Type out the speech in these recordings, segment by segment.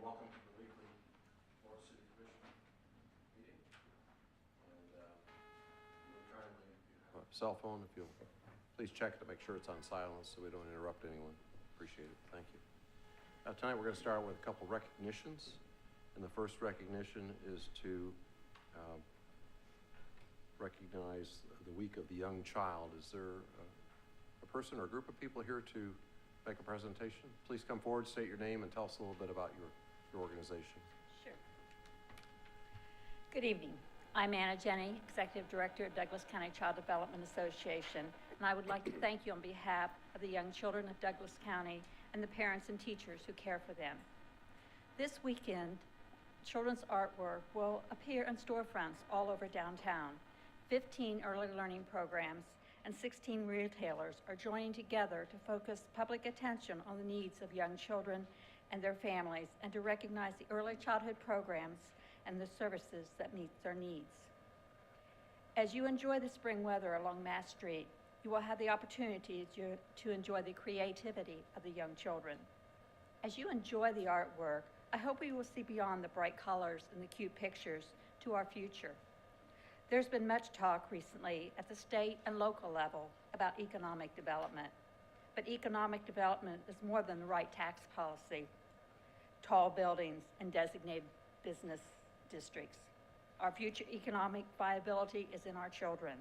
welcome to the weekly Lawrence City Commission meeting. And we'll try and leave cell phone, if you'll please check to make sure it's on silence so we don't interrupt anyone. Appreciate it. Thank you. Tonight we're going to start with a couple recognitions. And the first recognition is to recognize the Week of the Young Child. Is there a person or a group of people here to make a presentation? Please come forward, state your name, and tell us a little bit about your organization. Sure. Good evening. I'm Anna Jenny, Executive Director at Douglas County Child Development Association, and I would like to thank you on behalf of the young children of Douglas County and the parents and teachers who care for them. This weekend, children's artwork will appear in storefronts all over downtown. 15 early learning programs and 16 retailers are joining together to focus public attention on the needs of young children and their families, and to recognize the early childhood programs and the services that meet their needs. As you enjoy the spring weather along Mass Street, you will have the opportunity to enjoy the creativity of the young children. As you enjoy the artwork, I hope you will see beyond the bright colors and the cute pictures to our future. There's been much talk recently at the state and local level about economic development. But economic development is more than the right tax policy, tall buildings, and designated business districts. Our future economic viability is in our children.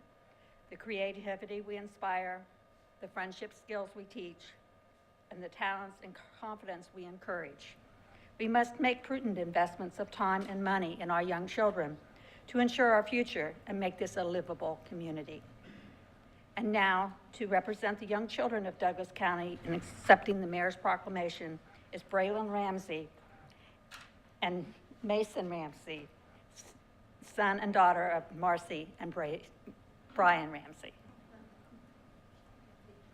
The creativity we inspire, the friendship skills we teach, and the talents and confidence we encourage. We must make prudent investments of time and money in our young children to ensure our future and make this a livable community. And now, to represent the young children of Douglas County in accepting the Mayor's Proclamation is Braylon Ramsey and Mason Ramsey, son and daughter of Marcy and Brian Ramsey.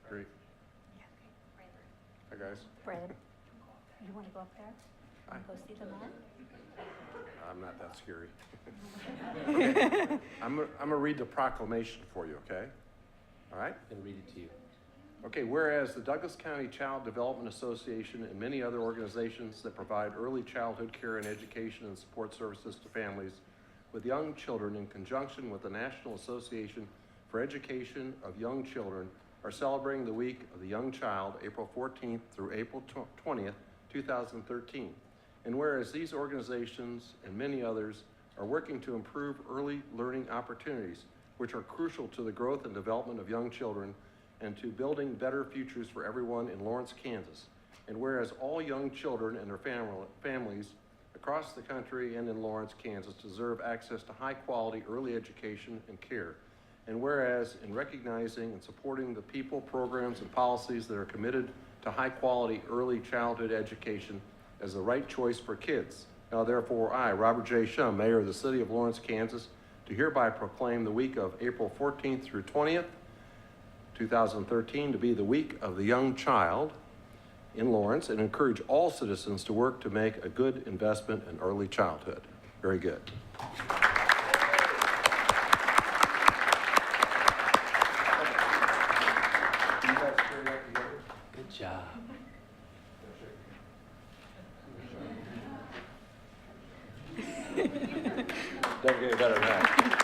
Great. Hi, guys. Brad, you want to go up there? Hi. Go see the man? I'm not that scary. Okay. I'm gonna read the proclamation for you, okay? All right? And read it to you. Okay, whereas the Douglas County Child Development Association and many other organizations that provide early childhood care and education and support services to families with young children, in conjunction with the National Association for Education of Young Children, are celebrating the Week of the Young Child, April 14th through April 20th, 2013. And whereas these organizations and many others are working to improve early learning opportunities, which are crucial to the growth and development of young children and to building better futures for everyone in Lawrence, Kansas. And whereas all young children and their families across the country and in Lawrence, Kansas deserve access to high quality early education and care. And whereas in recognizing and supporting the people, programs, and policies that are committed to high quality early childhood education as the right choice for kids. Now therefore I, Robert J. Schumm, Mayor of the City of Lawrence, Kansas, do hereby proclaim the week of April 14th through 20th, 2013 to be the Week of the Young Child in Lawrence, and encourage all citizens to work to make a good investment in early childhood. Very good. Good job. Doesn't get any better than that.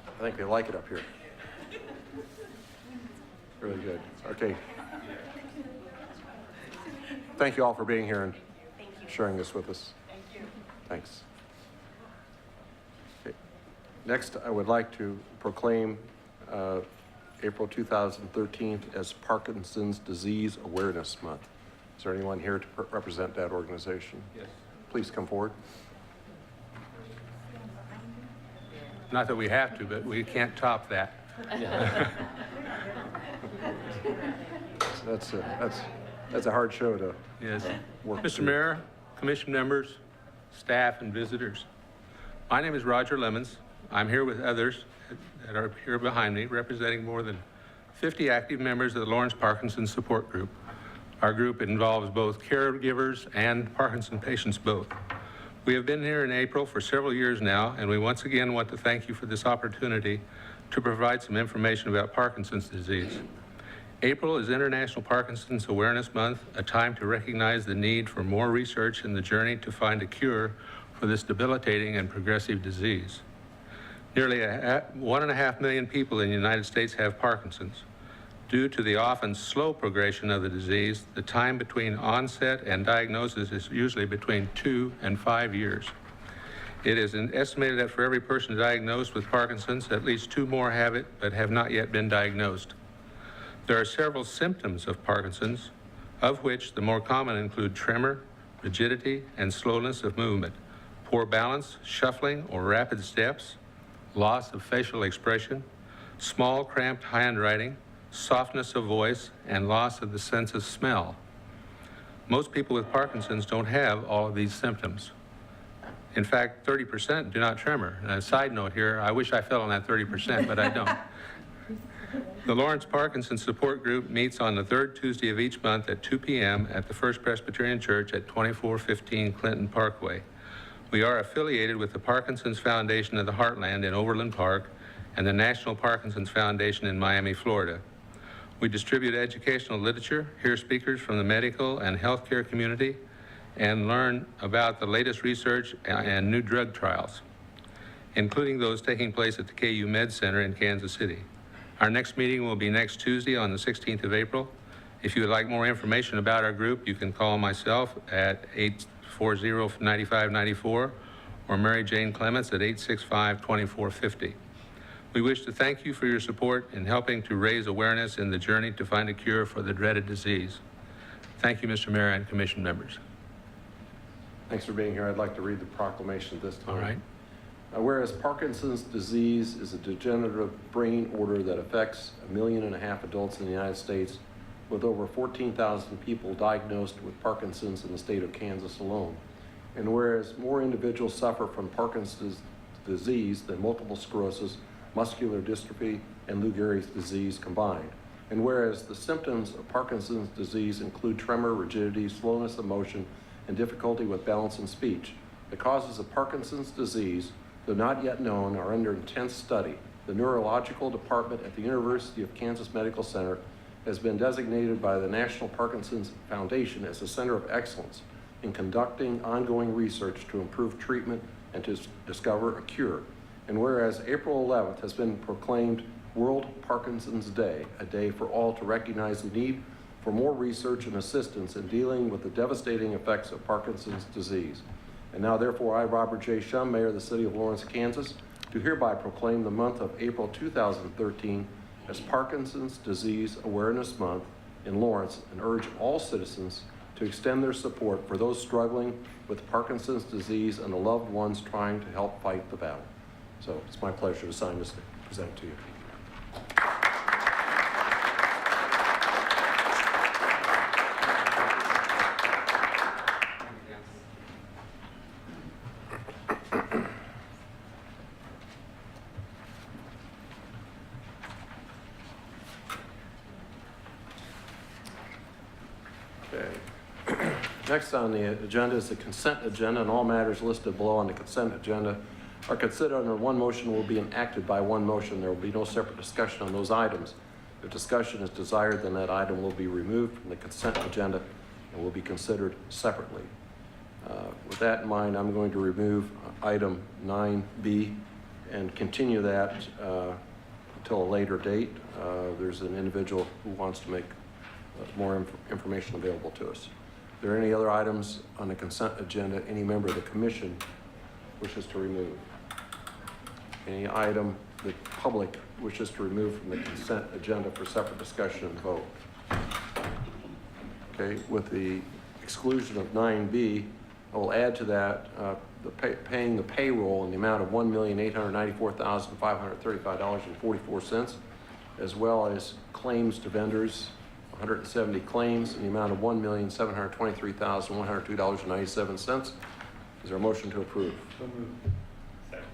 I think they like it up here. Really good. Okay. Thank you all for being here and sharing this with us. Thank you. Thanks. Okay. Next, I would like to proclaim April 2013 as Parkinson's Disease Awareness Month. Is there anyone here to represent that organization? Yes. Please come forward. Not that we have to, but we can't top that. That's a hard show to Yes. work Mr. through. Mayor, commission members, staff, and visitors. My name is Roger Lemons. I'm here with others that are here behind me, representing more than 50 active members of the Lawrence Parkinson Support Group. Our group involves both caregivers and Parkinson patients both. We have been here in April for several years now, and we once again want to thank you for this opportunity to provide some information about Parkinson's disease. April is International Parkinson's Awareness Month, a time to recognize the need for more research in the journey to find a cure for this debilitating and progressive disease. Nearly 1.5 million people in the United States have Parkinson's. Due to the often slow progression of the disease, the time between onset and diagnosis is usually between 2 and 5 years. It is estimated that for every person diagnosed with Parkinson's, at least 2 more have it but have not yet been diagnosed. There are several symptoms of Parkinson's, of which the more common include tremor, rigidity, and slowness of movement, poor balance, shuffling or rapid steps, loss of facial expression, small cramped handwriting, softness of voice, and loss of the sense of smell. Most people with Parkinson's don't have all of these symptoms. In fact, 30% do not tremor. And a side note here, I wish I fell on that 30%, but I don't. The Lawrence Parkinson Support Group meets on the 3rd Tuesday of each month at 2 p.m. at the First Presbyterian Church at 2415 Clinton Parkway. We are affiliated with the Parkinson's Foundation of the Heartland in Overland Park and the National Parkinson's Foundation in Miami, Florida. We distribute educational literature, hear speakers from the medical and healthcare community, and learn about the latest research and new drug trials, including those taking place at the KU Med Center in Kansas City. Our next meeting will be next Tuesday on the 16th of April. If you would like more information about our group, you can call myself at 840-9594 or Mary Jane Clements at 865-2450. We wish to thank you for your support in helping to raise awareness in the journey to find a cure for the dreaded disease. Thank you, Mr. Mayor and Commission members. Thanks for being here. I'd like to read the proclamation at this time. All right. Whereas Parkinson's disease is a degenerative brain order that affects 1.5 million adults in the United States, with over 14,000 people diagnosed with Parkinson's in the state of Kansas alone. And whereas more individuals suffer from Parkinson's disease than multiple sclerosis, muscular dystrophy, and Lou Gehrig's disease combined. And whereas the symptoms of Parkinson's disease include tremor, rigidity, slowness of motion, and difficulty with balance and speech. The causes of Parkinson's disease, though not yet known, are under intense study. The neurological department at the University of Kansas Medical Center has been designated by the National Parkinson's Foundation as a center of excellence in conducting ongoing research to improve treatment and to discover a cure. And whereas April 11th has been proclaimed World Parkinson's Day, a day for all to recognize the need for more research and assistance in dealing with the devastating effects of Parkinson's disease. And now, therefore, I, Robert J. Schumm, Mayor of the City of Lawrence, Kansas, do hereby proclaim the month of April 2013 as Parkinson's Disease Awareness Month in Lawrence, and urge all citizens to extend their support for those struggling with Parkinson's disease and the loved ones trying to help fight the battle. So it's my pleasure to sign this and present it to you. Next on the agenda is the consent agenda, and all matters listed below on the consent agenda are considered under one motion and will be enacted by one motion. There will be no separate discussion on those items. If discussion is desired, then that item will be removed from the consent agenda and will be considered separately. With that in mind, I'm going to remove item 9B and continue that until a later date. There's an individual who wants to make more information available to us. Are there any other items on the consent agenda any member of the commission wishes to remove? Any item the public wishes to remove from the consent agenda for separate discussion and vote? Okay, with the exclusion of 9B, I will add to that paying the payroll in the amount of $1,894,535.44, as well as claims to vendors, 170 claims in the amount of $1,723,102.97. Is there a motion to approve? So moved. Second.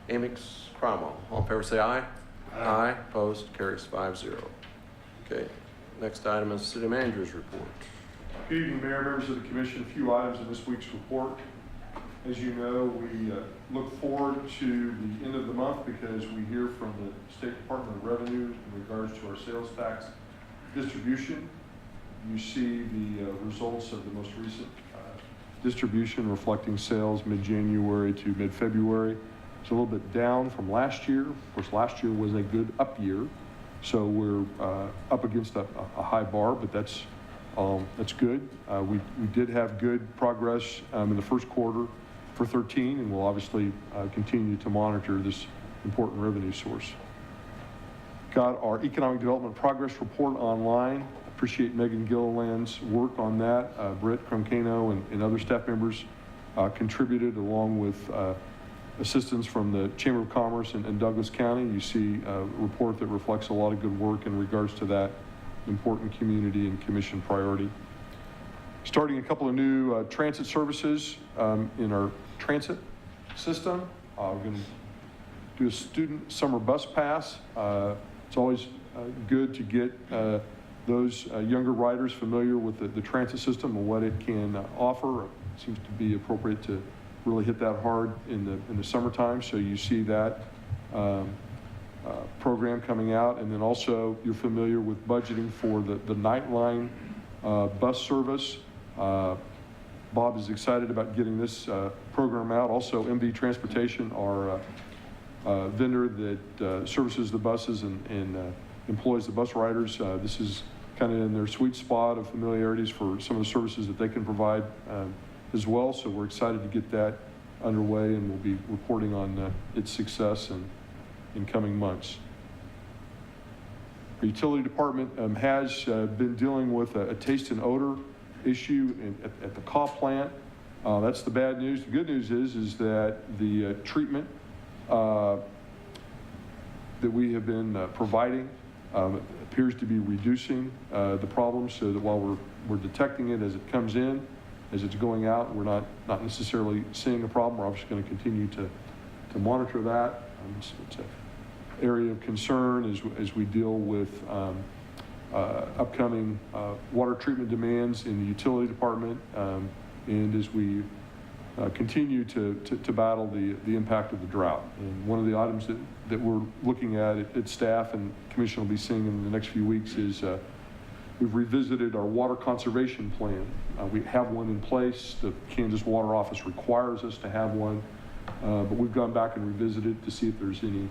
Amix, Cromwell. All in favor say aye. Aye. Opposed? Carries 5-0. Okay. Next item is City Manager's report. Good evening, Mayor, members of the Commission. A few items in this week's report. As you know, we look forward to the end of the month because we hear from the regards to our sales tax distribution. You see the results of the most recent distribution reflecting sales mid-January to mid-February. It's a little bit down from last year. Of course, last year was a good up year, so we're up against a high bar, but that's good. We did have good progress in the first quarter for 13, and we'll obviously continue to monitor this important revenue source. Got our economic development progress report online. Appreciate Megan Gilliland's work on that. Britt Cromcano and other staff members contributed, along with assistance from the Chamber of Commerce and Douglas County. You see a report that reflects a lot of good work in regards to that important community and commission priority. Starting a couple of new transit services in our transit system. We're going to do a student summer bus pass. It's always good to get those younger riders familiar with the transit system and what it can offer. It seems to be appropriate to really hit that hard in the summertime. So you see that program coming out. And then also you're familiar with budgeting for the Nightline bus service. Bob is excited about getting this program out. Also, MV Transportation, our vendor that services the buses and employs the bus riders. This is kind of in their sweet spot of familiarities for some of the services that they can provide as well. So we're excited to get that underway, and we'll be reporting on its success in coming months. The utility department has been dealing with a taste and odor issue at the CAW plant. That's the bad news. The good news is that the treatment that we have been providing appears to be reducing the problem, so that while we're detecting it as it comes in, as it's going out, we're not necessarily seeing a problem. We're obviously going to continue to monitor that. It's an area of concern as we deal with upcoming water treatment demands in the utility department, and as we continue to battle the impact of the drought. And one of the items that we're looking at staff and commission will be seeing in the next few weeks is we've revisited our water conservation plan. We have one in place. The Kansas Water Office requires us to have one, but we've gone back and revisited to see if there's any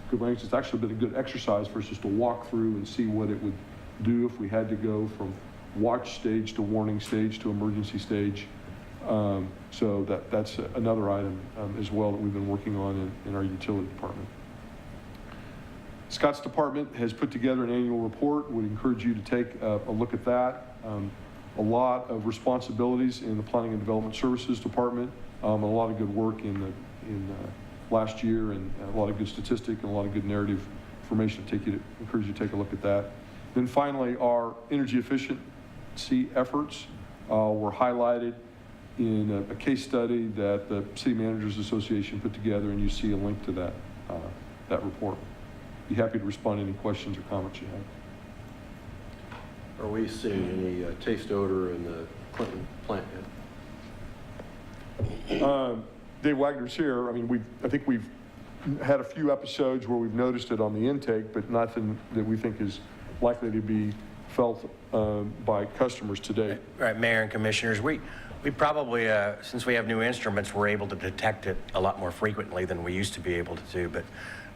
good ways. It's actually been a good exercise for us just to walk through and see what it would do if we had to go from watch stage to warning stage to emergency stage. So that's another item as well that we've been working on in our utility department. Scott's department has put together an annual report. Would encourage you to take a look at that. A lot of responsibilities in the Planning and Development Services department, a lot of good work in last year, and a lot of good statistic and a lot of good narrative information. Encourage you to take a look at that. Then finally, our energy efficiency efforts were highlighted in a case study that the City Managers Association put together, and you see a link to that report. Be happy to respond to any questions or comments you have. Are we seeing any taste odor in the Clinton plant yet? Dave Wagner's here. I mean, I think we've had a few episodes where we've noticed it on the intake, but nothing that we think is likely to be felt by customers today. Right, Mayor and Commissioners, we probably, since we have new instruments, we're able to detect it a lot more frequently than we used to be able to do, but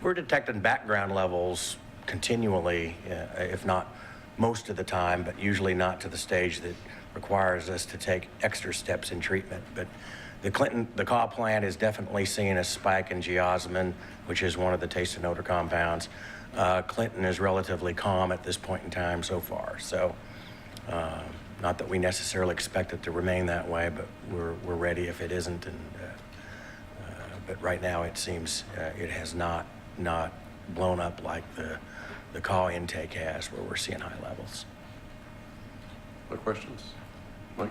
we're detecting background levels continually, if not most of the time, but usually not to the stage that requires us to take extra steps in treatment. But the CAW plant is definitely seeing a spike in geosmin, which is one of the taste and odor compounds. Clinton is relatively calm at this point in time so far. So not that we necessarily expect it to remain that way, but we're ready if it isn't. And but right now it seems it has not blown up like the CAW intake has, where we're seeing high levels. Other questions? Mike?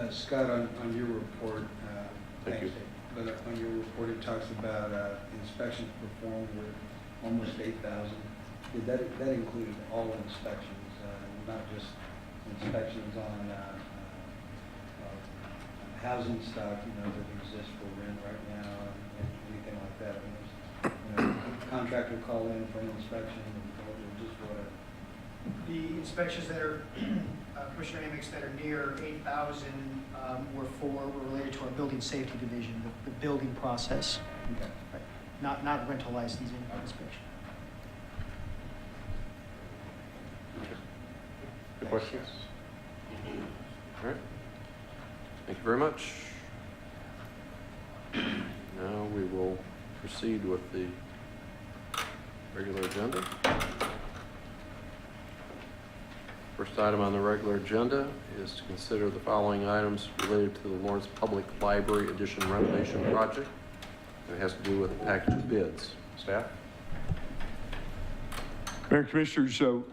Scott, on your report, Thank you. But on your report, it talks about inspections performed with almost 8,000. Did that include all inspections, not just inspections on housing stock, that exists for rent right now, and anything like that? I mean, contractor call in for an inspection or just what? The inspections that are, Commissioner Amix, that are near 8,000 were related to our building safety division, the building process, Okay. right, not rental licensing inspection. Any questions? All right. Thank you very much. Now we will proceed with the regular agenda. First item on the regular agenda is to consider the following items related to the Lawrence Public Library Addition renovation project. And it has to do with a package of bids. Staff? Mayor and Commissioners, so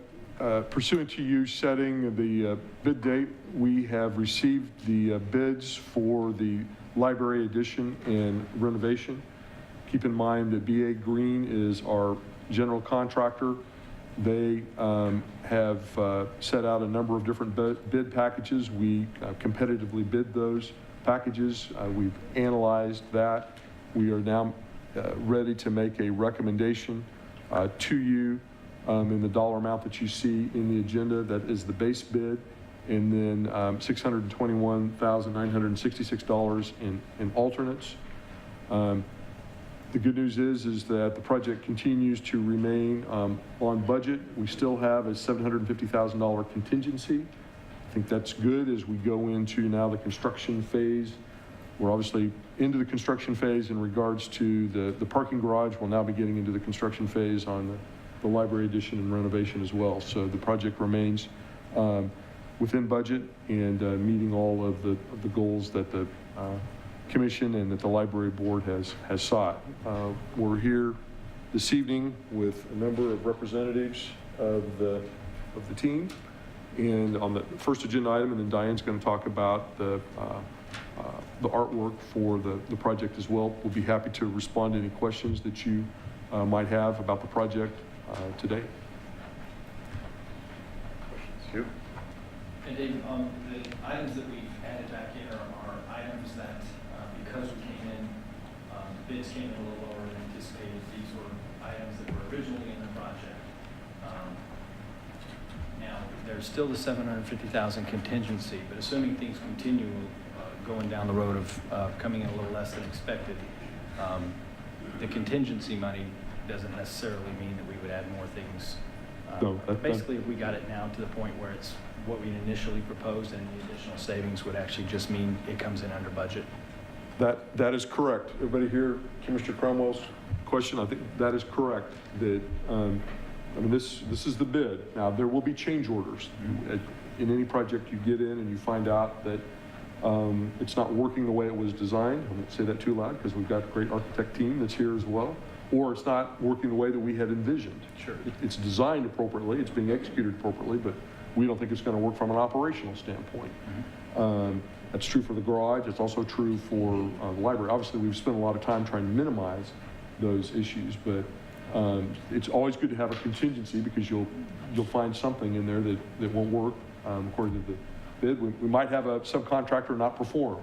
pursuant to you setting the bid date, we have received the bids for the library addition and renovation. Keep in mind that BA Green is our general contractor. They have set out a number of different bid packages. We competitively bid those packages. We've analyzed that. We are now ready to make a recommendation to you in the dollar amount that you see in the agenda. That is the base bid, and then $621,966 in alternates. The good news is that the project continues to remain on budget. We still have a $750,000 contingency. I think that's good as we go into now the construction phase. We're obviously into the construction phase in regards to the parking garage. We'll now be getting into the construction phase on the library addition and renovation as well. So the project remains within budget and meeting all of the goals that the Commission and that the Library Board has sought. We're here this evening with a number of representatives of the team, and on the first agenda item, and then Diane's going to talk about the artwork for the project as well. We'll be happy to respond to any questions that you might have about the project today. Questions? Hugh? And Dave, the items that we've added back in are items that, because we came in, bids came in a little lower than anticipated. These were items that were originally in the project. Now, there's still the $750,000 contingency, but assuming things continue going down the road of coming in a little less than expected, the contingency money doesn't necessarily mean that we would add more things. No, Basically, if we got it now to the point where it's what we initially proposed, and the additional savings would actually just mean it comes in under budget. That is correct. Everybody hear Commissioner Cromwell's question? I think that is correct. That I mean, this is the bid. Now there will be change orders in any project you get in, and you find out that it's not working the way it was designed. I won't say that too loud because we've got a great architect team that's here as well. Or it's not working the way that we had envisioned. Sure. It's designed appropriately. It's being executed appropriately, but we don't think it's going to work from an operational standpoint. Mm-hmm. That's true for the garage. It's also true for the library. Obviously, we've spent a lot of time trying to minimize those issues, but it's always good to have a contingency because you'll find something in there that won't work according to the bid. We might have a subcontractor not perform,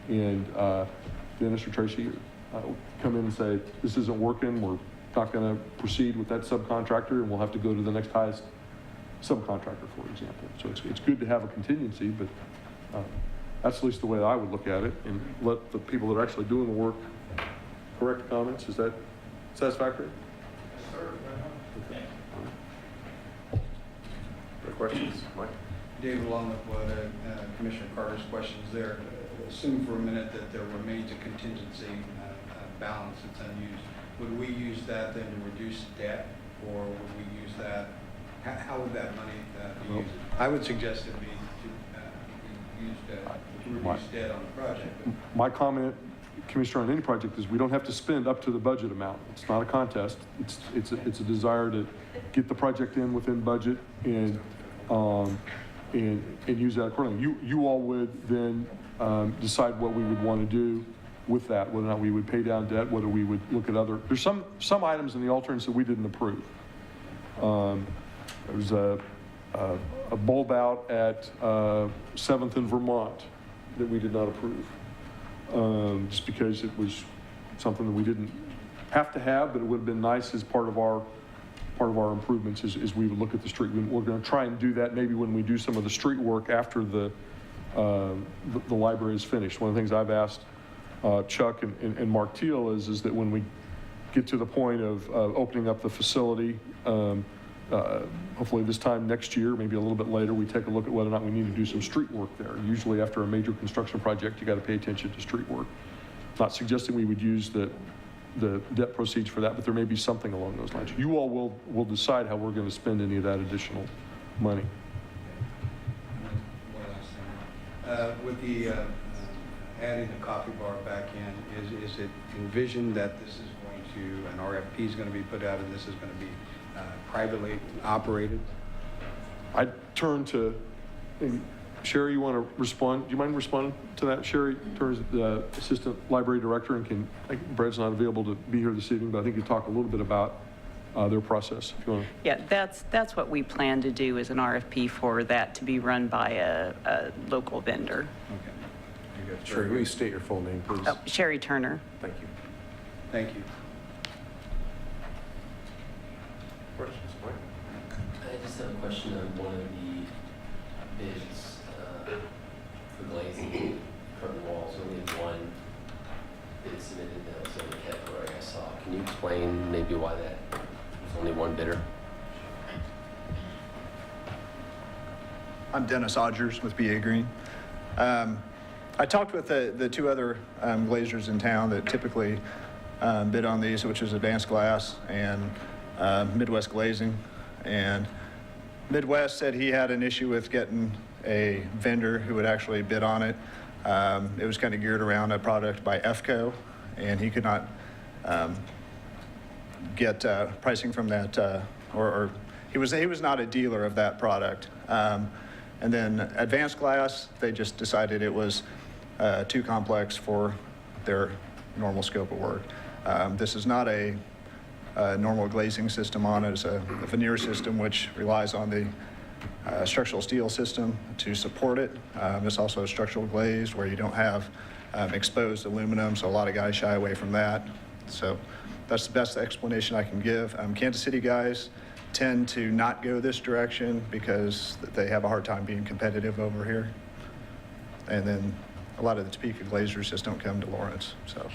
and Dennis or Tracy come in and say, this isn't working, we're not going to proceed with that subcontractor, and we'll have to go to the next highest subcontractor, for example. So it's good to have a contingency, but that's at least the way I would look at it, and let the people that are actually doing the work correct comments. Is that satisfactory? Yes, sir. Okay. Other questions? Mike? David, along with what Commissioner Carter's questions there, assume for a minute that there remains a contingency balance that's unused. Would we use that then to reduce debt, or would we use that, how would that money be used? I would suggest it be used to reduce debt on the project. My comment, Commissioner, on any project is we don't have to spend up to the budget amount. It's not a contest. It's a desire to get the project in within budget and use that accordingly. You all would then decide what we would want to do with that, whether or not we would pay down debt, whether we would look at other. There's some items in the alternates that we didn't approve. There was a bulb out at 7th and Vermont that we did not approve, just because it was something that we didn't have to have, but it would have been nice as part of our improvements is we would look at the street. We're going to try and do that maybe when we do some of the street work after the library is finished. One of the things I've asked Chuck and Mark Teal is that when we get to the point of opening up the facility, hopefully this time next year, maybe a little bit later, we take a look at whether or not we need to do some street work there. Usually after a major construction project, you got to pay attention to street work. Not suggesting we would use the debt proceeds for that, but there may be something along those lines. You all will decide how we're going to spend any of that additional money. One last thing. With the adding the coffee bar back in, is it envisioned that this is going to, an RFP is going to be put out and this is going to be privately operated? I turn to Sherry. You want to respond? Do you mind responding to that? Sherry turns the assistant library director, and Brad's not available to be here this evening, but I think you talk a little bit about their process. If you want to. Yeah, that's what we plan to do, is an RFP for that to be run by a local vendor. Okay. You got Sherry, will you state your full name, please? Oh, Sherry Turner. Thank you. Thank you. Questions, Mike? I just have a question on one of the bids for glazing curtain walls. Only one bid submitted, that was the only category I saw. Can you explain maybe why that was only one bidder? I'm Dennis Odgers with BA Green. I talked with the two other glazers in town that typically bid on these, which is Advanced Glass and Midwest Glazing. And Midwest said he had an issue with getting a vendor who would actually bid on it. It was kind of geared around a product by EFCO, and he could not get pricing from that, or he was not a dealer of that product. And then Advanced Glass, they just decided it was too complex for their normal scope of work. This is not a normal glazing system on it. It's a veneer system which relies on the structural steel system to support it. It's also a structural glaze where you don't have exposed aluminum, so a lot of guys shy away from that. So that's the best explanation I can give. Kansas City guys tend to not go this direction because they have a hard time being competitive over here. And then a lot of the Topeka glazers just don't come to Lawrence, so.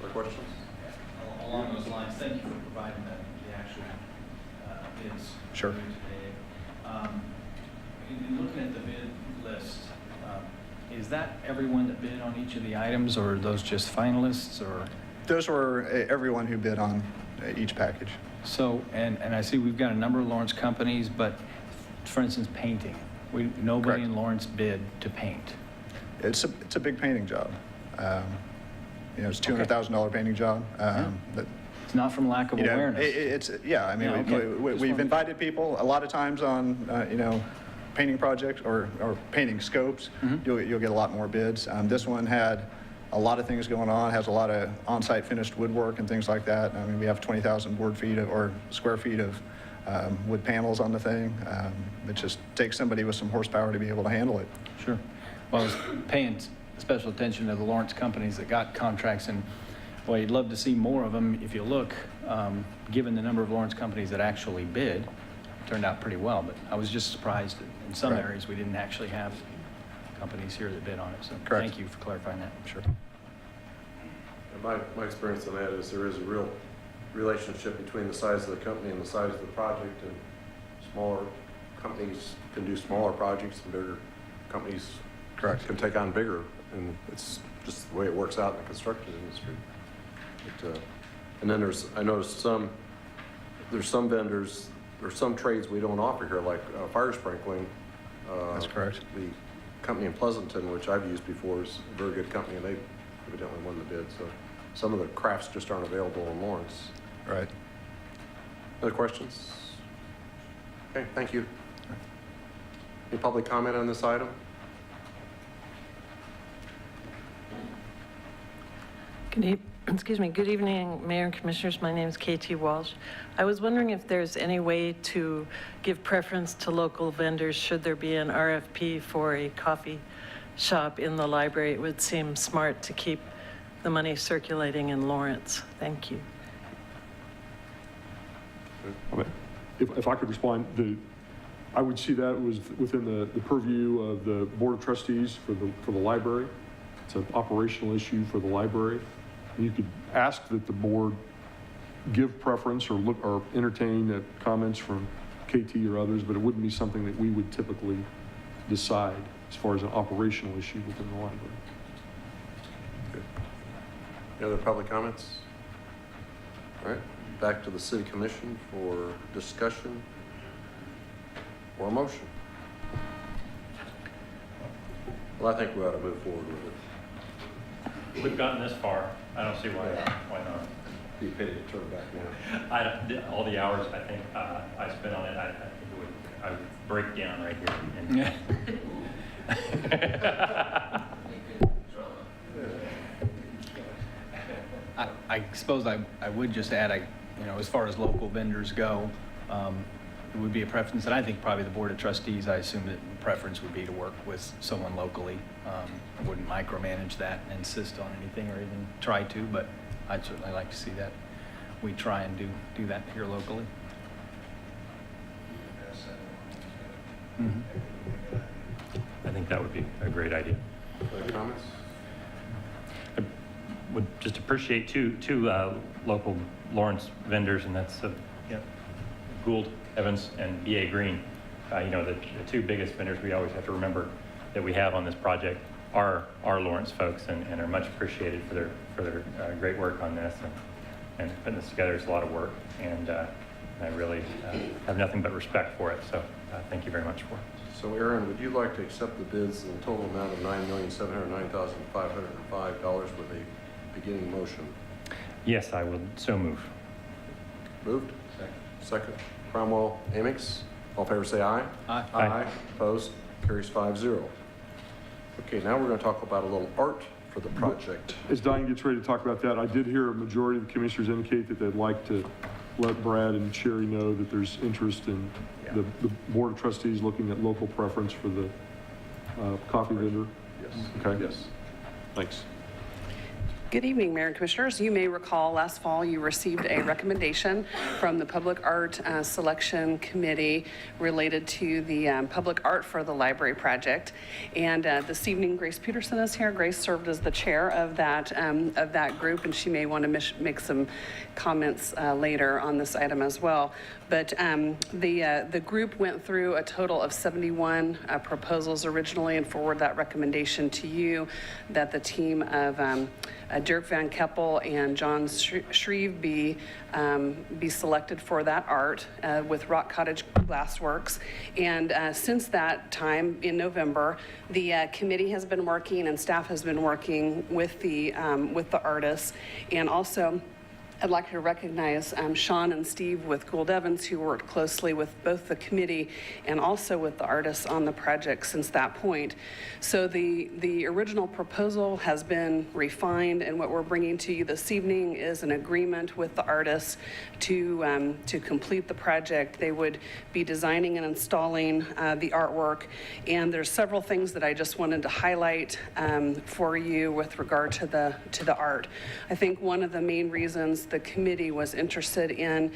Other questions? Along those lines, thank you for providing the actual bids. Sure. Today. In looking at the bid list, is that everyone that bid on each of the items, or are those just finalists, or? Those were everyone who bid on each package. So, and I see we've got a number of Lawrence companies, but for instance, painting. Nobody Correct. in Lawrence bid to paint. It's a big painting job. It's a $200,000 painting job. It's not from lack of awareness. We've invited people a lot of times on, painting projects or painting scopes. Mm-hmm. You'll get a lot more bids. This one had a lot of things going on, has a lot of on-site finished woodwork and things like that. I mean, we have 20,000 square feet of wood panels on the thing. It just takes somebody with some horsepower to be able to handle it. Sure. Well, I was paying special attention to the Lawrence companies that got contracts, and well, you'd love to see more of them. If you look, given the number of Lawrence companies that actually bid, it turned out pretty well. But I was just surprised that in some Right. areas we didn't actually have companies here that bid on it. So Correct. Thank you for clarifying that. Sure. And my experience on that is there is a real relationship between the size of the company and the size of the project, and smaller companies can do smaller projects and bigger companies Correct. can take on bigger, and it's just the way it works out in the construction industry. But, and then I noticed there's some vendors, there's some trades we don't offer here, like fire sprinkling. That's correct. The company in Pleasanton, which I've used before, is a very good company, and they evidently won the bid. So some of the crafts just aren't available in Lawrence. Right. Other questions? Okay, thank you. Any public comment on this item? Good evening, Mayor and Commissioners. My name is KT Walsh. I was wondering if there's any way to give preference to local vendors should there be an RFP for a coffee shop in the library. It would seem smart to keep the money circulating in Lawrence. Thank you. Okay. If I could respond, I would see that was within the purview of the Board of Trustees for the library. It's an operational issue for the library. You could ask that the board give preference or entertain comments from KT or others, but it wouldn't be something that we would typically decide as far as an operational issue within the library. Okay. Any other public comments? All right, back to the City Commission for discussion or motion. Well, I think we ought to move forward with it. We've gotten this far. I don't see why not. Be a pity to turn back now. All the hours I think I spent on it, I would break down right here. I suppose I would just add, as far as local vendors go, it would be a preference, and I think probably the Board of Trustees, I assume that the preference would be to work with someone locally. I wouldn't micromanage that and insist on anything or even try to, but I'd certainly like to see that we try and do that here locally. I think that would be a great idea. Other comments? I would just appreciate two local Lawrence vendors, and that's Gould, Evans, and B.A. Green. The two biggest vendors we always have to remember that we have on this project are Lawrence folks, and are much appreciated for their great work on this, and putting this together is a lot of work, and I really have nothing but respect for it. So thank you very much for it. So Aron, would you like to accept the bids in the total amount of $9,709,505 with a beginning motion? Yes, I will so move. Moved? Second. Cromwell, Amix. All in favor say aye. Aye. Aye. Opposed? Carries 5-0. Okay, now we're going to talk about a little art for the project. As Diane gets ready to talk about that, I did hear a majority of the commissioners indicate that they'd like to let Brad and Sherry know that there's interest in the Board of Trustees looking at local preference for the coffee vendor. Yes. Okay. Yes. Thanks. Good evening, Mayor and Commissioners. You may recall last fall you received a recommendation from the Public Art Selection Committee related to the public art for the library project. And this evening, Grace Peterson is here. Grace served as the chair of that group, and she may want to make some comments later on this item as well. But the group went through a total of 71 proposals originally and forwarded that recommendation to you that the team of Dirk Van Keppel and John Shreve be selected for that art with Rock Cottage Glassworks. And since that time in November, the committee has been working and staff has been working with the artists, and also I'd like to recognize Sean and Steve with Gould Evans, who worked closely with both the committee and also with the artists on the project since that point. So the original proposal has been refined, and what we're bringing to you this evening is an agreement with the artists to complete the project. They would be designing and installing the artwork, and there's several things that I just wanted to highlight for you with regard to the art. I think one of the main reasons the committee was interested in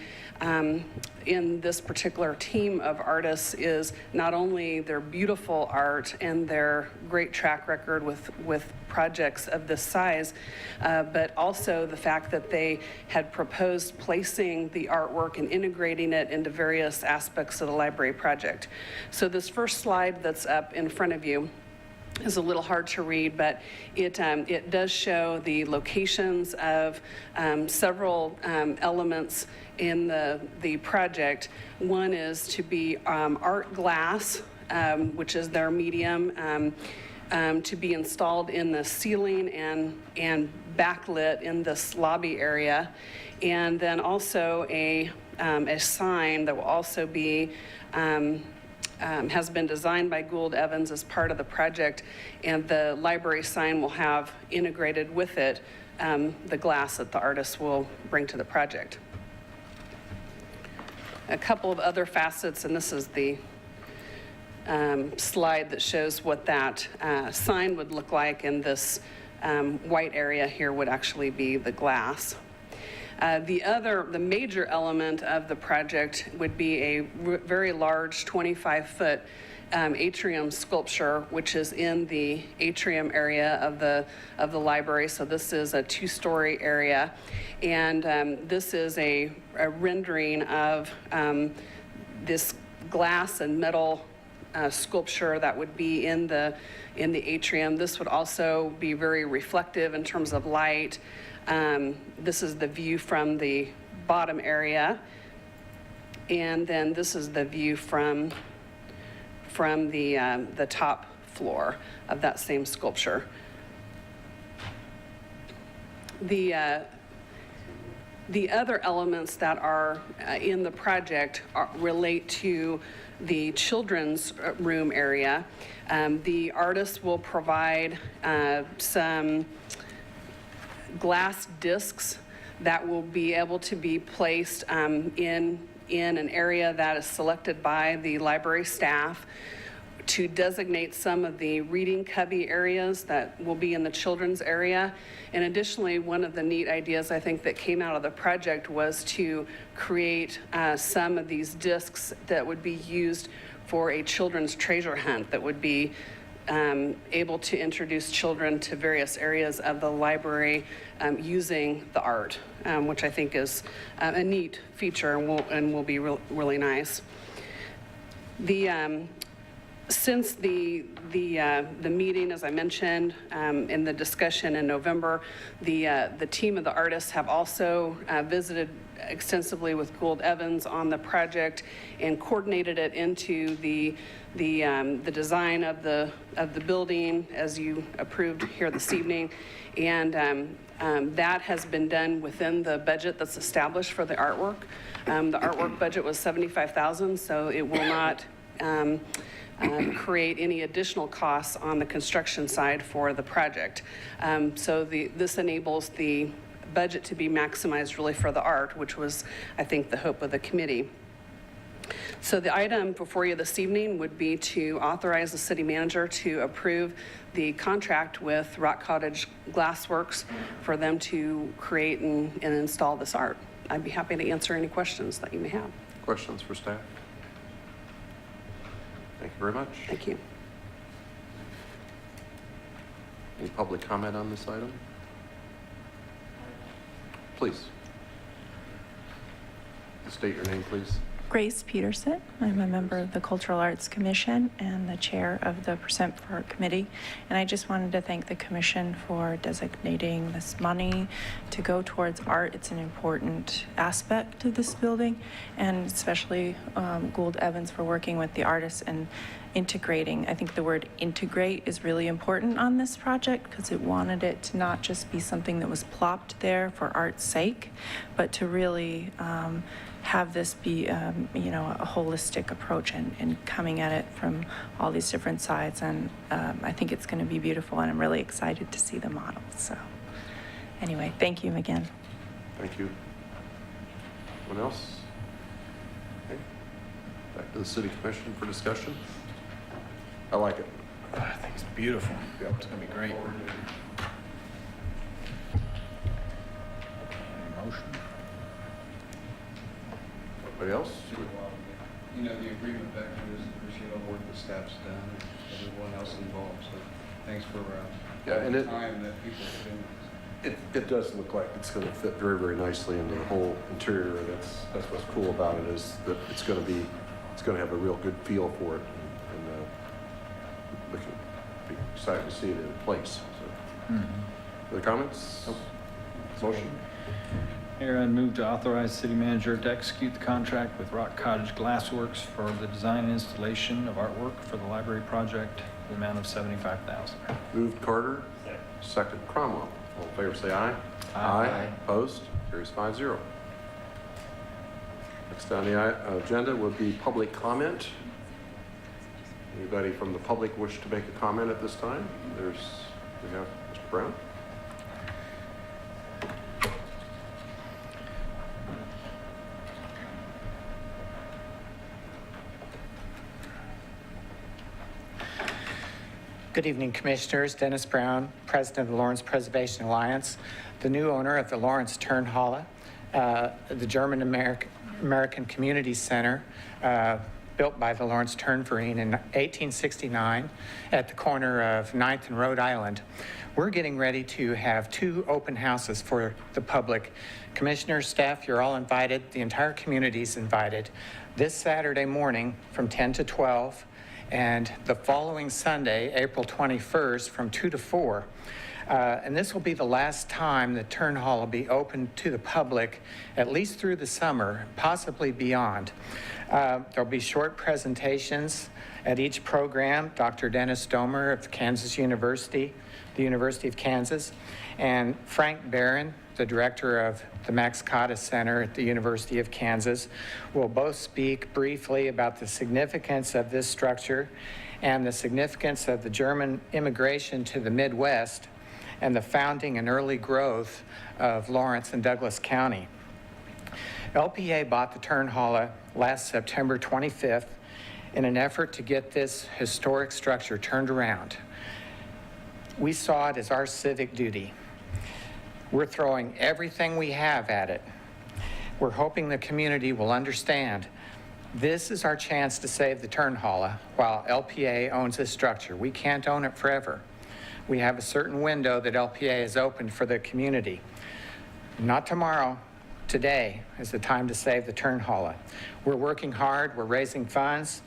this particular team of artists is not only their beautiful art and their great track record with projects of this size, but also the fact that they had proposed placing the artwork and integrating it into various aspects of the library project. So this first slide that's up in front of you is a little hard to read, but it does show the locations of several elements in the project. One is to be art glass, which is their medium, to be installed in the ceiling and backlit in this lobby area, and then also a sign that will also be has been designed by Gould Evans as part of the project, and the library sign will have integrated with it the glass that the artists will bring to the project. A couple of other facets, and this is the slide that shows what that sign would look like in this white area here would actually be the glass. The major element of the project would be a very large 25-foot atrium sculpture, which is in the atrium area of the library. So this is a 2-story area, and this is a rendering of this glass and metal sculpture that would be in the atrium. This would also be very reflective in terms of light. This is the view from the bottom area, and then this is the view from the top floor of that same sculpture. The other elements that are in the project relate to the children's room area. The artist will provide some glass discs that will be able to be placed in an area that is selected by the library staff to designate some of the reading cubby areas that will be in the children's area. And additionally, one of the neat ideas I think that came out of the project was to create some of these discs that would be used for a children's treasure hunt that would be able to introduce children to various areas of the library using the art, which I think is a neat feature and will be really nice. Since the meeting, as I mentioned, in the discussion in November, the team of the artists have also visited extensively with Gould Evans on the project and coordinated it into the design of the building as you approved here this evening, and that has been done within the budget that's established for the artwork. The artwork budget was $75,000, so it will not create any additional costs on the construction side for the project. So this enables the budget to be maximized really for the art, which was, I think, the hope of the committee. So the item before you this evening would be to authorize the city manager to approve the contract with Rock Cottage Glassworks for them to create and install this art. I'd be happy to answer any questions that you may have. Questions for staff? Thank you very much. Thank you. Any public comment on this item? Please. State your name, please. Grace Peterson. I'm a member of the Cultural Arts Commission and the chair of the Percent for Art Committee. And I just wanted to thank the commission for designating this money to go towards art. It's an important aspect of this building, and especially Gould Evans for working with the artists and integrating. I think the word integrate is really important on this project because it wanted it to not just be something that was plopped there for art's sake, but to really have this be, a holistic approach and coming at it from all these different sides. And I think it's going to be beautiful, and I'm really excited to see the model. So anyway, thank you again. Thank you. Anyone else? Okay. Back to the city commission for discussion. I like it. I think it's beautiful. Yep. It's going to be great. Motion. Anybody else? You know, the agreement back there is appreciate all the work the staff's done and everyone else involved. So thanks for all the time that people put in. It does look like it's going to fit very, very nicely into the whole interior. That's what's cool about it, is that it's going to have a real good feel for it, and we can be excited to see it in place. So. Other comments? Nope. Motion. Aron moved to authorize city manager to execute the contract with Rock Cottage Glassworks for the design and installation of artwork for the library project in the amount of $75,000. Moved Carter. Second Cromwell. All in favor say aye. Aye. Opposed? Carries 5-0. Next on the agenda would be public comment. Anybody from the public wish to make a comment at this time? We have Mr. Brown. Good evening, Commissioners. Dennis Brown, President of the Lawrence Preservation Alliance, the new owner of the Lawrence Turnhalle, the German-American Community Center, built by the Lawrence Turnverein in 1869 at the corner of 9th and Rhode Island. We're getting ready to have 2 open houses for the public. Commissioners, staff, you're all invited. The entire community is invited. This Saturday morning from 10 to 12, and the following Sunday, April 21st, from 2 to 4. And this will be the last time the Turnhalle will be open to the public, at least through the summer, possibly beyond. There'll be short presentations at each program. Dr. Dennis Domer of Kansas University, the University of Kansas, and Frank Barron, the director of the Max Kade Center at the University of Kansas, will both speak briefly about the significance of this structure and the significance of the German immigration to the Midwest and the founding and early growth of Lawrence and Douglas County. LPA bought the Turnhalle last September 25th in an effort to get this historic structure turned around. We saw it as our civic duty. We're throwing everything we have at it. We're hoping the community will understand this is our chance to save the Turnhalle while LPA owns this structure. We can't own it forever. We have a certain window that LPA has opened for the community. Not tomorrow, today is the time to save the Turnhalle. We're working hard, we're raising funds.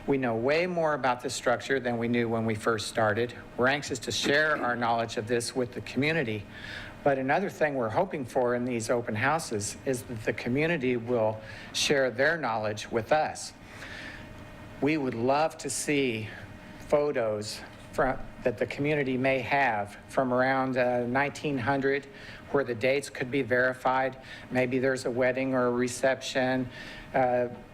We know way more about this structure than we knew when we first started. We're anxious to share our knowledge of this with the community. But another thing we're hoping for in these open houses is that the community will share their knowledge with us. We would love to see photos that the community may have from around 1900 where the dates could be verified. Maybe there's a wedding or a reception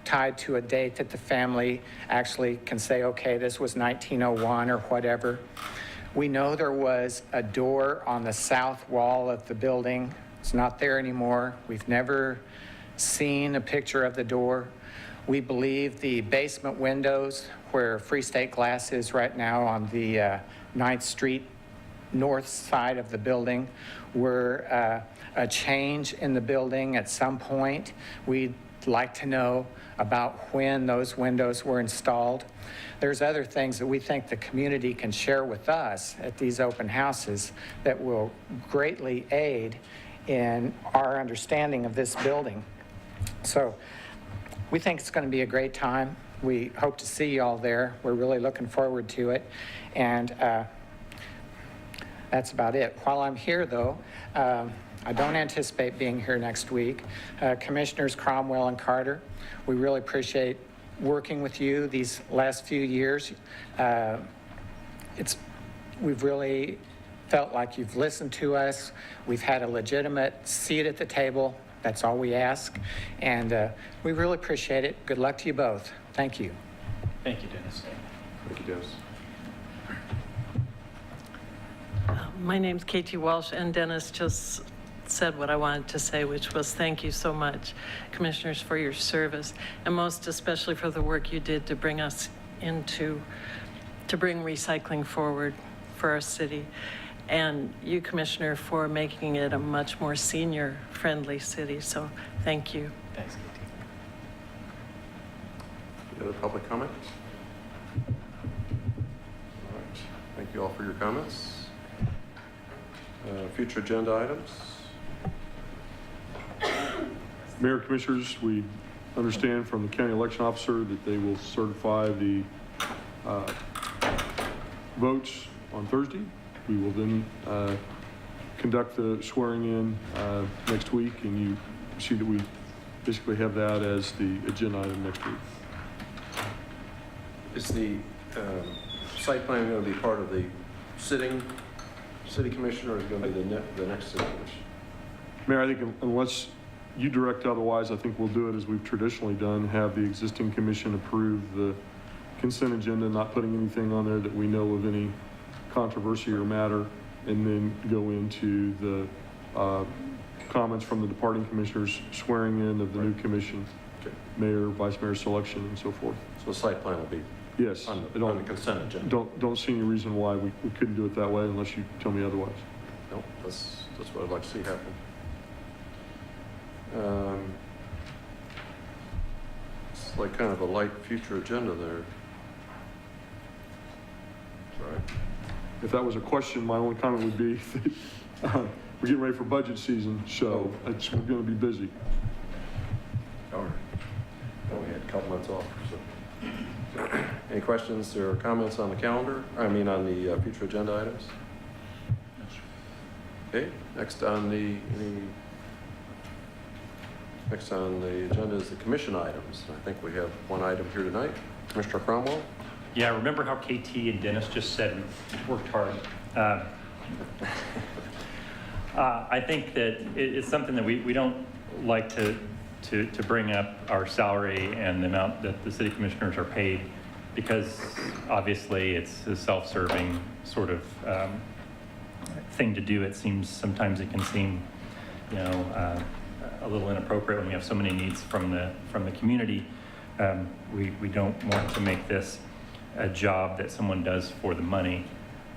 tied to a date that the family actually can say, okay, this was 1901 or whatever. We know there was a door on the south wall of the building. It's not there anymore. We've never seen a picture of the door. We believe the basement windows where Free State Glass is right now on the 9th Street north side of the building were a change in the building at some point. We'd like to know about when those windows were installed. There's other things that we think the community can share with us at these open houses that will greatly aid in our understanding of this building. So we think it's going to be a great time. We hope to see you all there. We're really looking forward to it. And that's about it. While I'm here, though, I don't anticipate being here next week. Commissioners Cromwell and Carter, we really appreciate working with you these last few years. We've really felt like you've listened to us. We've had a legitimate seat at the table. That's all we ask. And we really appreciate it. Good luck to you both. Thank you. Thank you, Dennis. Thank you, Dennis. My name's Katie Walsh, and Dennis just said what I wanted to say, which was thank you so much, Commissioners, for your service, and most especially for the work you did to bring us to bring recycling forward for our city. And you, Commissioner, for making it a much more senior-friendly city, so thank you. Thanks, Katie. Any other public comment? All right. Thank you all for your comments. Future agenda items. Mayor, Commissioners, we understand from the county election officer that they will certify the votes on Thursday. We will then conduct the swearing in next week, and you see that we basically have that as the agenda item next week. Is the site plan going to be part of the sitting city commission, or is it going to be the next city commission? Mayor, I think unless you direct otherwise, I think we'll do it as we've traditionally done, have the existing commission approve the consent agenda, not putting anything on there that we know of any controversy or matter, and then go into the comments from the departing commissioners, swearing in of the new commission, mayor, vice mayor selection, and so forth. So the site plan will be Yes. on I the consent agenda. Don't see any reason why we couldn't do it that way unless you tell me otherwise. No, that's what I'd like to see happen. It's like kind of a light future agenda there. Sorry. If that was a question, my only comment would be, we're getting ready for budget season, so we're going to be busy. All right. Well, we had a couple months off, so. Any questions or comments on the calendar? I mean, on the future agenda items? Okay, next on the agenda is the commission items. I think we have one item here tonight. Commissioner Cromwell? Yeah, remember how KT and Dennis just said we worked hard? I think that it's something that we don't like to bring up our salary and the amount that the city commissioners are paid, because obviously it's a self-serving sort of thing to do. It seems, sometimes it can seem, you know, a little inappropriate when we have so many needs from the community. We don't want to make this a job that someone does for the money.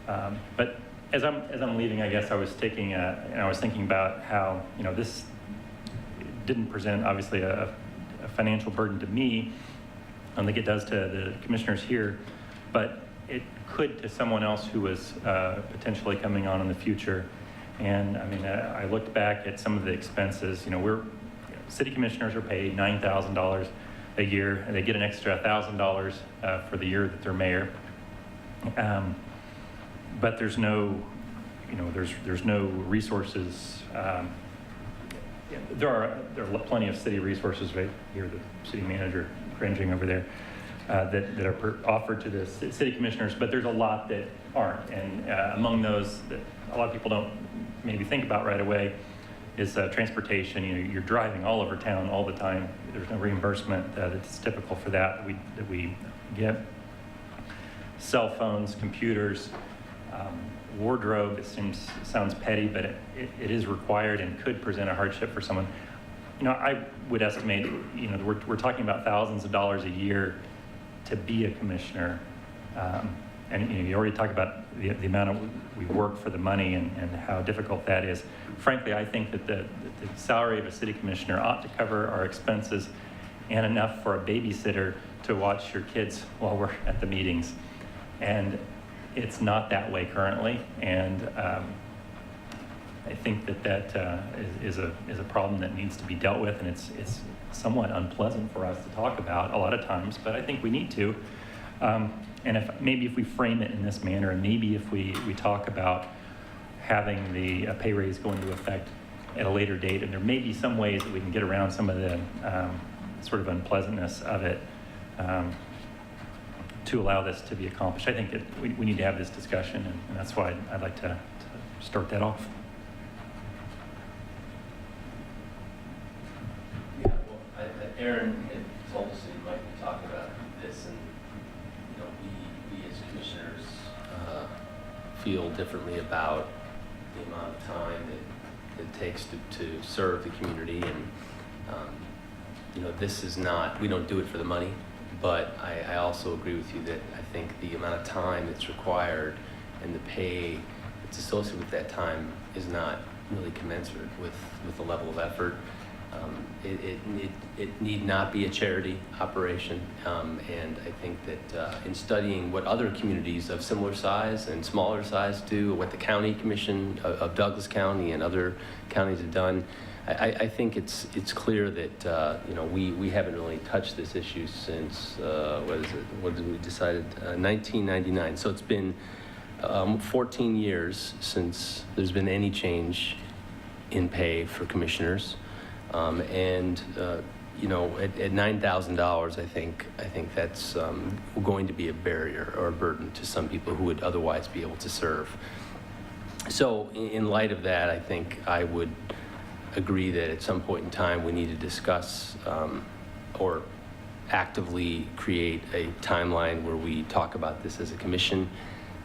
But as I'm leaving, I guess I was thinking about how, you know, this didn't present obviously a financial burden to me. I don't think it does to the commissioners here, but it could to someone else who was potentially coming on in the future. And I mean, I looked back at some of the expenses. You know, city commissioners are paid $9,000 a year, and they get an extra $1,000 for the year that they're mayor. But there's no, you know, there's no resources. There are plenty of city resources right here. The city manager cringing over there that are offered to the city commissioners, but there's a lot that aren't. And among those that a lot of people don't maybe think about right away is transportation. You know, you're driving all over town all the time. There's no reimbursement that's typical for that we get. Cell phones, computers, wardrobe. It sounds petty, but it is required and could present a hardship for someone. You know, I would estimate, you know, we're talking about thousands of dollars a year to be a commissioner. And you know, you already talked about the amount we work for the money and how difficult that is. Frankly, I think that the salary of a city commissioner ought to cover our expenses and enough for a babysitter to watch your kids while we're at the meetings. And it's not that way currently. And I think that is a problem that needs to be dealt with, and it's somewhat unpleasant for us to talk about a lot of times, but I think we need to. And if we frame it in this manner, and maybe if we talk about having the pay raise go into effect at a later date, and there may be some ways that we can get around some of the sort of unpleasantness of it to allow this to be accomplished. I think we need to have this discussion, and that's why I'd like to start that off. Yeah, well, Aron had told us that he might be talking about this, and you know, we as commissioners feel differently about the amount of time that it takes to serve the community, and you know, this is not, we don't do it for the money, but I also agree with you that I think the amount of time that's required and the pay that's associated with that time is not really commensurate with the level of effort. It need not be a charity operation, and I think that in studying what other communities of similar size and smaller size do, what the county commission of Douglas County and other counties have done, I think it's clear that you know, we haven't really touched this issue since what did we decided 1999. So it's been 14 years since there's been any change in pay for commissioners. And you know, at $9,000, I think that's going to be a barrier or a burden to some people who would otherwise be able to serve. So in light of that, I think I would agree that at some point in time we need to discuss or actively create a timeline where we talk about this as a commission,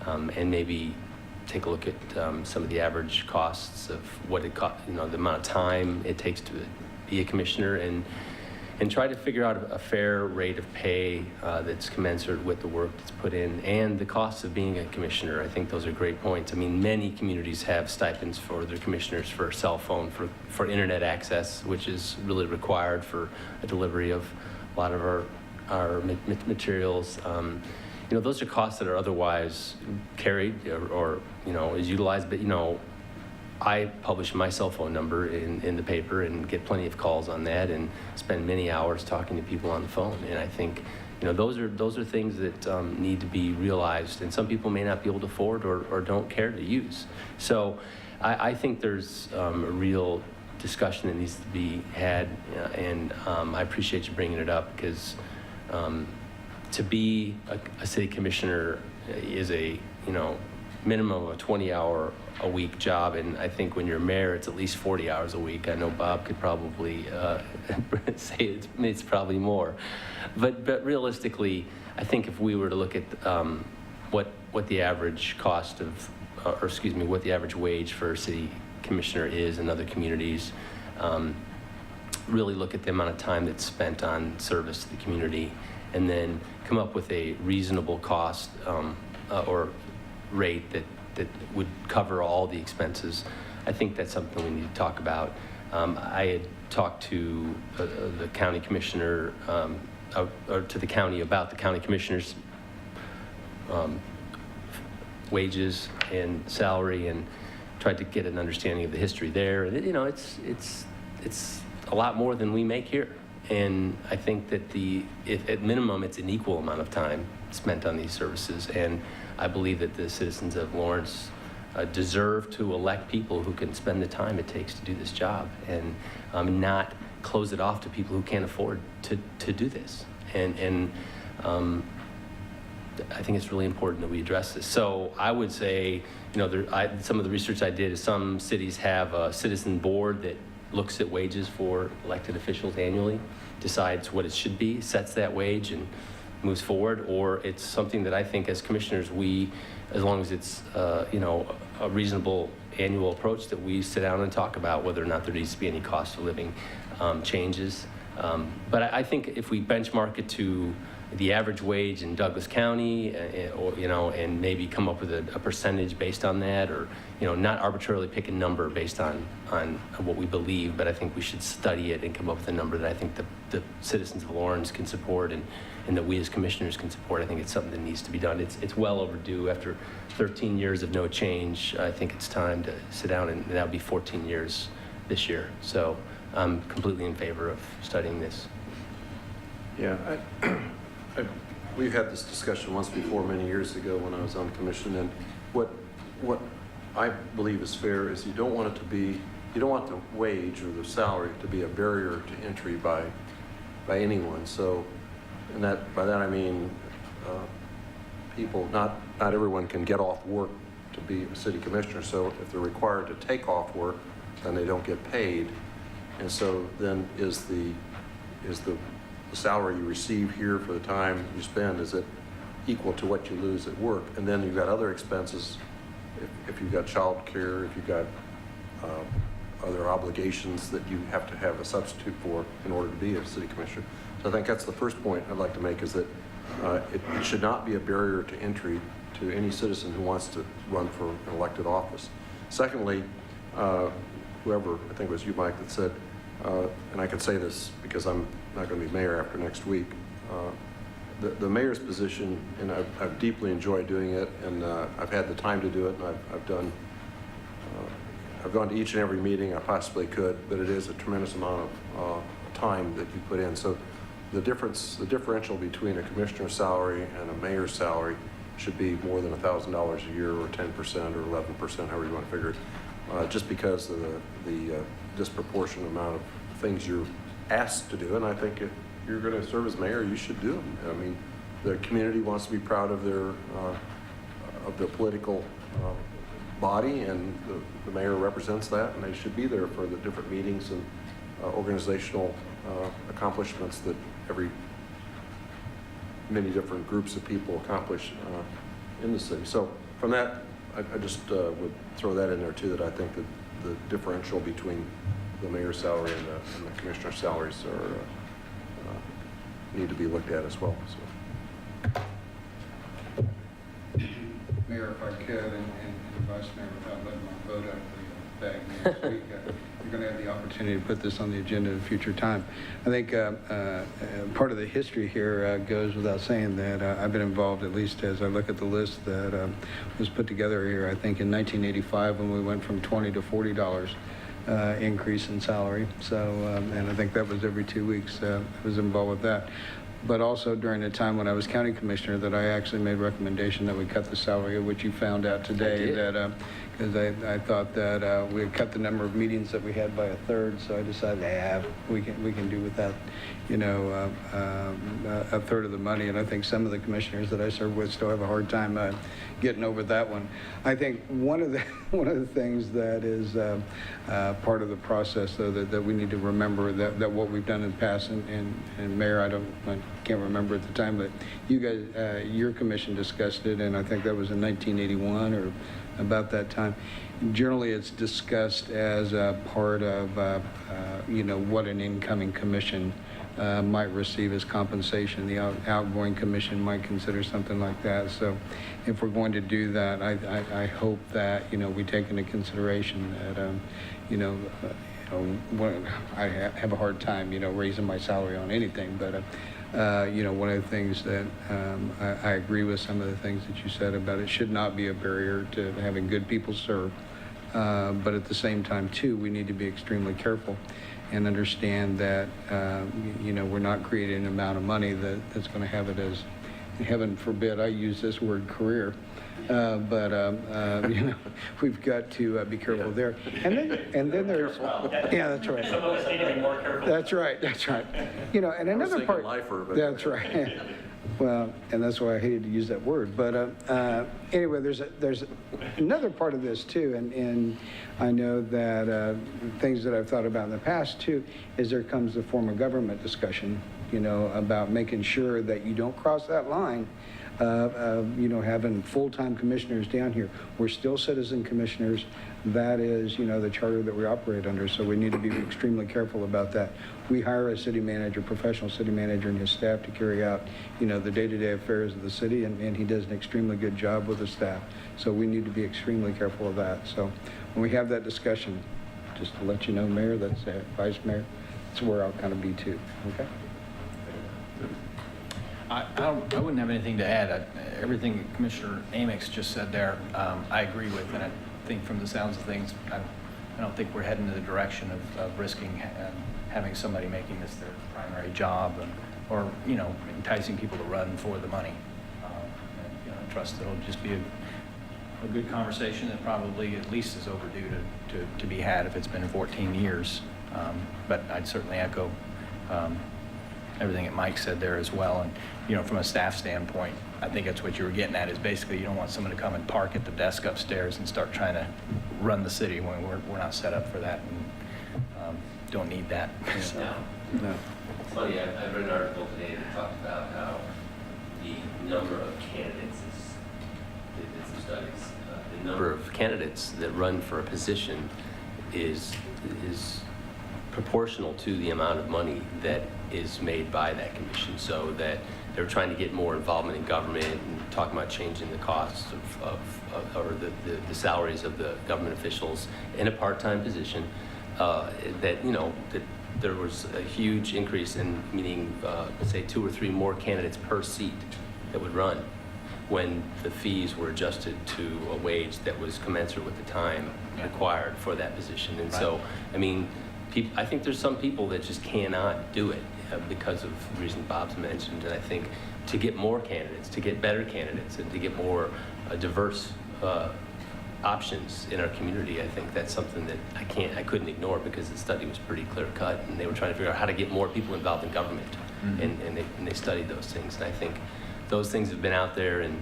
and maybe take a look at some of the average costs of what it costs, you know, the amount of time it takes to be a commissioner, and and try to figure out a fair rate of pay that's commensurate with the work that's put in and the cost of being a commissioner. I think those are great points. I mean, many communities have stipends for their commissioners for cell phone, for internet access, which is really required for a delivery of a lot of our materials. You know, those are costs that are otherwise carried or you know, is utilized, but you know, I publish my cell phone number in the paper and get plenty of calls on that and spend many hours talking to people on the phone. And I think, you know, those are things that need to be realized, and some people may not be able to afford or don't care to use. So I think there's a real discussion that needs to be had, and I appreciate you bringing it up, because to be a city commissioner is a, you know, minimum of a 20-hour-a-week job, and I think when you're mayor, it's at least 40 hours a week. I know Bob could probably say it's probably more, but realistically, I think if we were to look at what the average cost of, or excuse me, what the average wage for a city commissioner is in other communities, really look at the amount of time that's spent on service to the community, and then come up with a reasonable cost or rate that would cover all the expenses. I think that's something we need to talk about. I had talked to the county commissioner, or to the county about the county commissioner's wages and salary, and tried to get an understanding of the history there. And you know, it's a lot more than we make here. And I think that at minimum, it's an equal amount of time spent on these services. And I believe that the citizens of Lawrence deserve to elect people who can spend the time it takes to do this job, and not close it off to people who can't afford to do this. And I think it's really important that we address this. So I would say, you know, some of the research I did is some cities have a citizen board that looks at wages for elected officials annually, decides what it should be, sets that wage, and moves forward. Or it's something that I think as commissioners, we, as long as it's you know, a reasonable annual approach, that we sit down and talk about whether or not there needs to be any cost of living changes. But I think if we benchmark it to the average wage in Douglas County, or, you know, and maybe come up with a percentage based on that, or, you know, not arbitrarily pick a number based on what we believe, but I think we should study it and come up with a number that I think the citizens of Lawrence can support, and that we as commissioners can support. I think it's something that needs to be done. It's well overdue. After 13 years of no change, I think it's time to sit down, and that'll be 14 years this year. So I'm completely in favor of studying this. Yeah, we've had this discussion once before, many years ago when I was on commission, and what I believe is fair is you don't want the wage or the salary to be a barrier to entry by anyone. So, and by that I mean people, not everyone can get off work to be a city commissioner. So if they're required to take off work, then they don't get paid. And so then is the salary you receive here for the time you spend, is it equal to what you lose at work? And then you've got other expenses, if you've got child care, if you've got other obligations that you have to have a substitute for in order to be a city commissioner. So I think that's the first point I'd like to make, is that it should not be a barrier to entry to any citizen who wants to run for an elected office. Secondly, whoever, I think it was you, Mike, that said, and I can say this because I'm not going to be mayor after next week, the mayor's position, and I've deeply enjoyed doing it, and I've had the time to do it, and I've gone to each and every meeting I possibly could, but it is a tremendous amount of time that you put in. So the differential between a commissioner's salary and a mayor's salary should be more than $1,000 a year, or 10% or 11%, however you want to figure it, just because of the disproportionate amount of things you're asked to do. And I think if you're going to serve as mayor, you should do them. I mean, the community wants to be proud of their political body, and the mayor represents that, and they should be there for the different meetings and organizational accomplishments that many different groups of people accomplish in the city. So from that, I just would throw that in there too, that I think that the differential between the mayor's salary and the commissioner's salaries need to be looked at as well. So. Mayor, if I could, and Vice Mayor, without letting my vote out of the bag next week, you're going to have the opportunity to put this on the agenda at a future time. I think part of the history here goes without saying that I've been involved, at least as I look at the list that was put together here, I think in 1985 when we went from $20 to $40 increase in salary. So, and I think that was every 2 weeks I was involved with that. But also during the time when I was county commissioner that I actually made recommendation that we cut the salary, which you found out today that because I thought that we had cut the number of meetings that we had by a third, so I decided, we can do with that, you know, a third of the money. And I think some of the commissioners that I serve with still have a hard time getting over that one. I think one of the things that is part of the process, though, that we need to remember that what we've done in the past, and Mayor, I can't remember at the time, but you guys, your commission discussed it, and I think that was in 1981 or about that time. Generally, it's discussed as a part of, you know, what an incoming commission might receive as compensation. The outgoing commission might consider something like that. So if we're going to do that, I hope that, you know, we take into consideration that, you know, I have a hard time, you know, raising my salary on anything, but you know, one of the things that I agree with some of the things that you said about it should not be a barrier to having good people serve. But at the same time, too, we need to be extremely careful and understand that, you know, we're not creating an amount of money that's going to have it as, heaven forbid, I use this word career. But you know, we've got to be careful there. And then there's, yeah, that's right. Some of us need to be more careful. That's right. You know, and another part. Lifer, but That's right. Well, and that's why I hated to use that word. But anyway, there's another part of this too, and I know that things that I've thought about in the past too is there comes the form of government discussion, you know, about making sure that you don't cross that line. You know, having full-time commissioners down here. We're still citizen commissioners. That is, you know, the charter that we operate under, so we need to be extremely careful about that. We hire a city manager, professional city manager and his staff to carry out, you know, the day-to-day affairs of the city, and he does an extremely good job with the staff. So we need to be extremely careful of that. So when we have that discussion, just to let you know, Mayor, that's Vice Mayor, that's where I'll kind of be too, okay? I wouldn't have anything to add. Everything Commissioner Amix just said there, I agree with, and I think from the sounds of things, I don't think we're heading in the direction of risking having somebody making this their primary job, or you know, enticing people to run for the money. And, you know, I trust it'll just be a good conversation that probably at least is overdue to be had if it's been 14 years. But I'd certainly echo everything that Mike said there as well. And, you know, from a staff standpoint, I think that's what you were getting at, is basically you don't want someone to come and park at the desk upstairs and start trying to run the city when we're not set up for that, and don't need that. So. No. It's funny, I read an article today that talked about how the number of candidates they did some studies. The number of candidates that run for a position is proportional to the amount of money that is made by that commission, so that they're trying to get more involvement in government and talking about changing the costs or the salaries of the government officials in a part-time position, that, you know, that there was a huge increase in, meaning, say 2 or 3 more candidates per seat that would run when the fees were adjusted to a wage that was commensurate with the time required for that position. And so, I mean, I think there's some people that just cannot do it because of the reason Bob's mentioned. And I think to get more candidates, to get better candidates, and to get more diverse options in our community, I think that's something that I couldn't ignore, because the study was pretty clear cut, and they were trying to figure out how to get more people involved in government, and they studied those things. And I think those things have been out there, and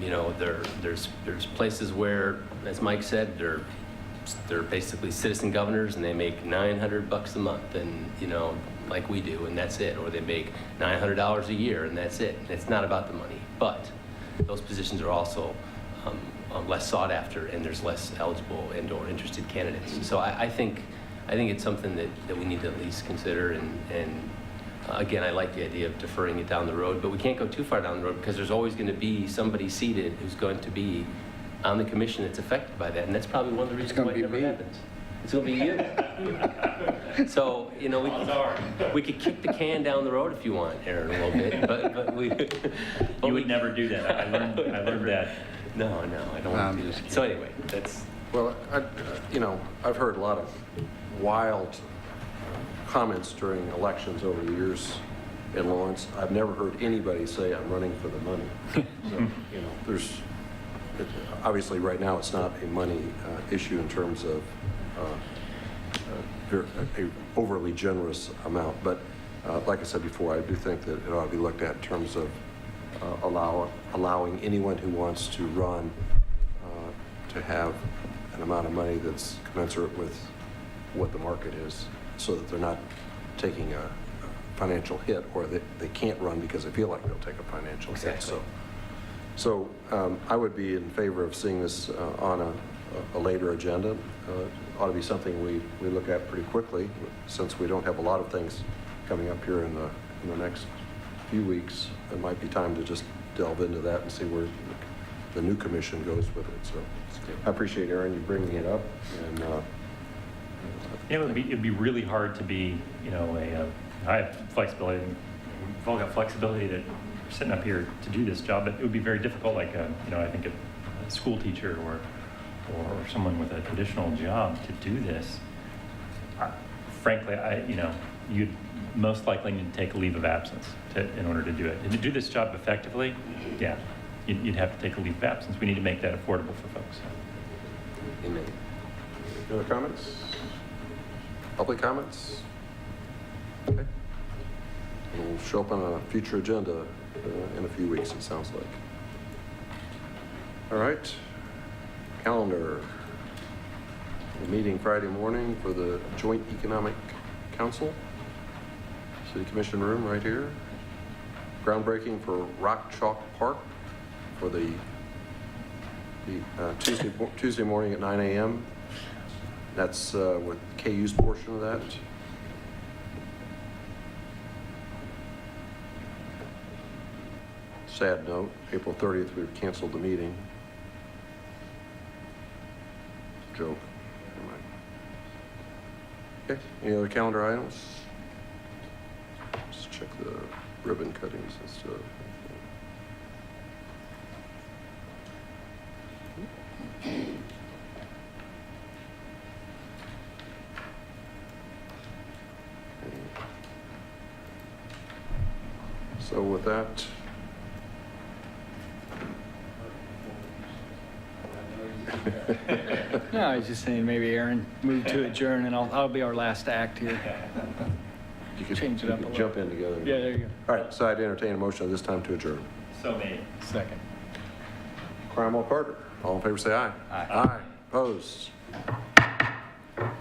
you know, there's places where, as Mike said, they're basically citizen governors, and they make $900 a month, and you know, like we do, and that's it. Or they make $900 a year, and that's it. It's not about the money, but those positions are also less sought after, and there's less eligible and/or interested candidates. So I think it's something that we need to at least consider and Again, I like the idea of deferring it down the road, but we can't go too far down the road because there's always going to be somebody seated who's going to be on the commission that's affected by that, and that's probably one of the reasons why it never happens. It's going to be you. So, you know, we could kick the can down the road if you want, Aaron, a little bit, but we... You would never do that. I learned that. No, I don't want to do that. So anyway, that's... Well, I've heard a lot of wild comments during elections over the years in Lawrence. I've never heard anybody say I'm running for the money. So, obviously right now it's not a money issue in terms of a overly generous amount, but like I said before, I do think that it ought to be looked at in terms of allowing anyone who wants to run to have an amount of money that's commensurate with what the market is, so that they're not taking a financial hit, or they can't run because they feel like they'll take a financial hit. So I would be in favor of seeing this on a later agenda. Ought to be something we look at pretty quickly, since we don't have a lot of things coming up here in the next few weeks. It might be time to just delve into that and see where the new commission goes with it. So I appreciate, Aaron, you bringing it up. And it'd be really hard to be, I have flexibility. We've all got flexibility that we're sitting up here to do this job, but it would be very difficult, like, I think a school teacher or someone with a traditional job to do this. Frankly, you'd most likely need to take a leave of absence in order to do it. And to do this job effectively, yeah, you'd have to take a leave of absence. We need to make that affordable for folks. Amen. Any other comments? Public comments? Okay. It'll show up on a future agenda in a few weeks, it sounds like. All right. Calendar. A meeting Friday morning for the Joint Economic Council. City Commission room right here. Groundbreaking for Rock Chalk Park for the Tuesday morning at 9 a.m. That's with KU's portion of that. Sad note, April 30th, we've canceled the meeting. Joke. Okay, any other calendar items? Let's check the ribbon cuttings and stuff. So with that, No, I was just saying maybe Aaron move to adjourn, and I'll be our last act here. you could Change it up a little. jump in together. Yeah, there you go. All right, so I'd entertain a motion at this time to adjourn. So made. Second. Cromwell, Carter. All in favor say aye. Aye. Aye. Opposed?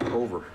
Over.